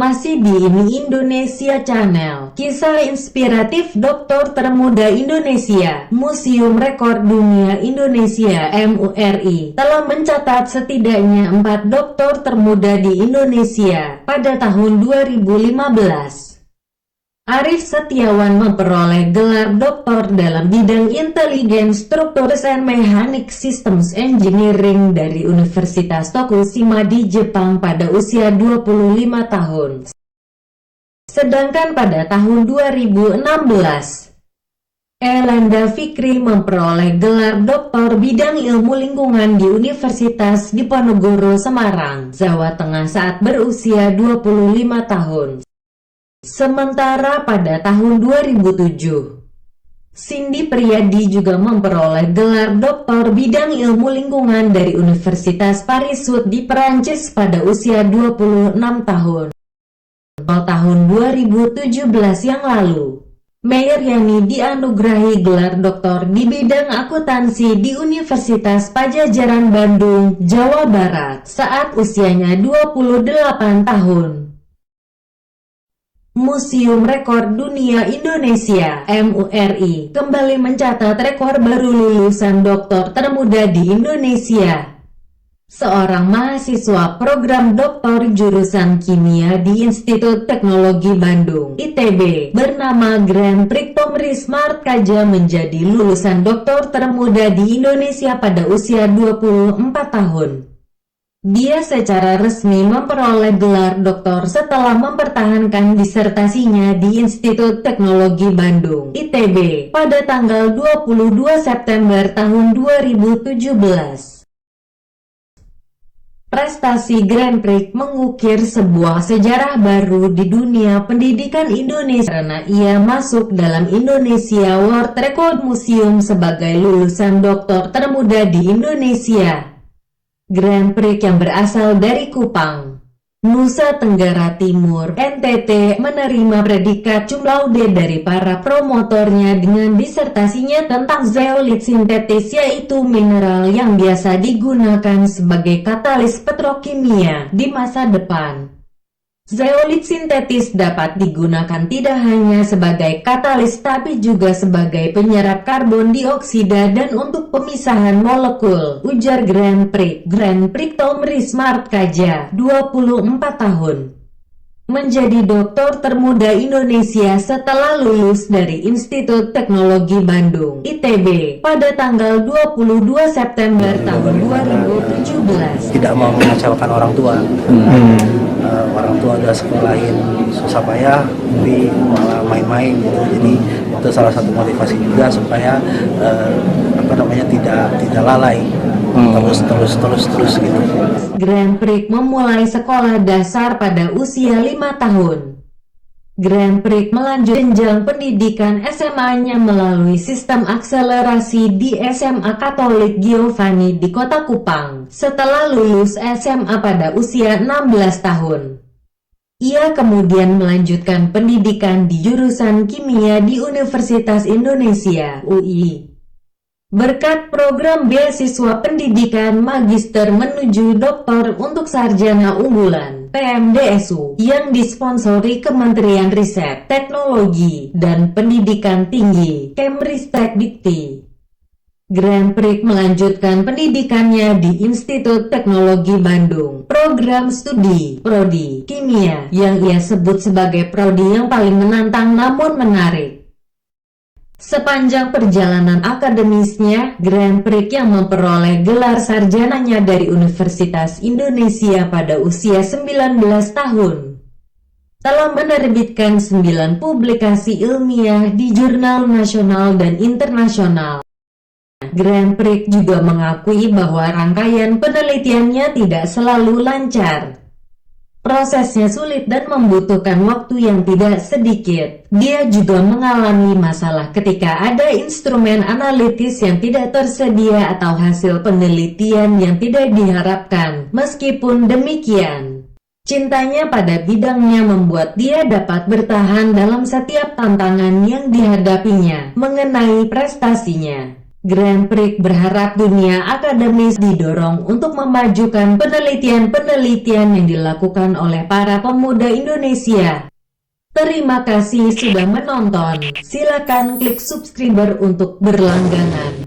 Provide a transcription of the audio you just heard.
Masih di Ini Indonesia Channel, kisah inspiratif dokter termuda Indonesia. Museum Rekor Dunia Indonesia (MURI) telah mencatat setidaknya 4 dokter termuda di Indonesia pada tahun 2015. Arief Setiawan memperoleh gelar doktor dalam bidang Intelligence Structures and Mechanics Systems Engineering dari Universitas Tokushima di Jepang pada usia 25 tahun. Sedangkan pada tahun 2016, Elanda Fikri memperoleh gelar doktor bidang ilmu lingkungan di Universitas Diponegoro Semarang, Jawa Tengah saat berusia 25 tahun. Sementara pada tahun 2007, Cindy Priadi juga memperoleh gelar doktor bidang ilmu lingkungan dari Universitas Paris-Sud di Perancis pada usia 26 tahun. Tahun 2017 yang lalu, Meyriani dianugerahi gelar doktor di bidang akuntansi di Universitas Padjadjaran Bandung, Jawa Barat saat usianya 28 tahun. Museum Rekor Dunia Indonesia (MURI) kembali mencatat rekor baru lulusan doktor termuda di Indonesia. Seorang mahasiswa program doktor jurusan kimia di Institut Teknologi Bandung (ITB) bernama Grand Prix Tomri Smart Kaja menjadi lulusan doktor termuda di Indonesia pada usia 24 tahun. Dia secara resmi memperoleh gelar doktor setelah mempertahankan disertasinya di Institut Teknologi Bandung (ITB) pada tanggal 22 September tahun 2017. Prestasi Grand Prix mengukir sebuah sejarah baru di dunia pendidikan Indonesia karena ia masuk dalam Indonesia World Record Museum sebagai lulusan doktor termuda di Indonesia. Grand Prix yang berasal dari Kupang, Nusa Tenggara Timur (NTT) menerima predikat cum laude dari para promotornya dengan disertasinya tentang zeolit sintetis, yaitu mineral yang biasa digunakan sebagai katalis petrokimia di masa depan. Zeolit sintetis dapat digunakan tidak hanya sebagai katalis tapi juga sebagai penyerap karbon dioksida dan untuk pemisahan molekul, ujar Grand Prix. Grand Prix Tomri Smart Kaja, 24 tahun, menjadi doktor termuda Indonesia setelah lulus dari Institut Teknologi Bandung (ITB) pada tanggal 22 September tahun 2017. Tidak mau mengecewakan orang tua. Orang tua udah sekolahin susah payah, tapi malah main-main gitu. Jadi itu salah satu motivasi juga supaya tidak lalai. Terus gitu. Grand Prix memulai sekolah dasar pada usia 5 tahun. Grand Prix melanjut jenjang pendidikan SMA-nya melalui sistem akselerasi di SMA Katolik Giovanni di Kota Kupang. Setelah lulus SMA pada usia 16 tahun, ia kemudian melanjutkan pendidikan di jurusan kimia di Universitas Indonesia (UI). Berkat program beasiswa pendidikan magister menuju doktor untuk sarjana unggulan (PMDSU) yang disponsori Kementerian Riset, Teknologi, dan Pendidikan Tinggi (Kemristek-Dikti), Grand Prix melanjutkan pendidikannya di Institut Teknologi Bandung, program studi Prodi Kimia yang ia sebut sebagai prodi yang paling menantang namun menarik. Sepanjang perjalanan akademisnya, Grand Prix yang memperoleh gelar sarjananya dari Universitas Indonesia pada usia 19 tahun, telah menerbitkan 9 publikasi ilmiah di jurnal nasional dan internasional. Grand Prix juga mengakui bahwa rangkaian penelitiannya tidak selalu lancar. Prosesnya sulit dan membutuhkan waktu yang tidak sedikit. Dia juga mengalami masalah ketika ada instrumen analitis yang tidak tersedia atau hasil penelitian yang tidak diharapkan. Meskipun demikian, cintanya pada bidangnya membuat dia dapat bertahan dalam setiap tantangan yang dihadapinya. Mengenai prestasinya, Grand Prix berharap dunia akademis didorong untuk memajukan penelitian-penelitian yang dilakukan oleh para pemuda Indonesia. Terima kasih sudah menonton. Silakan klik subscribe untuk berlangganan.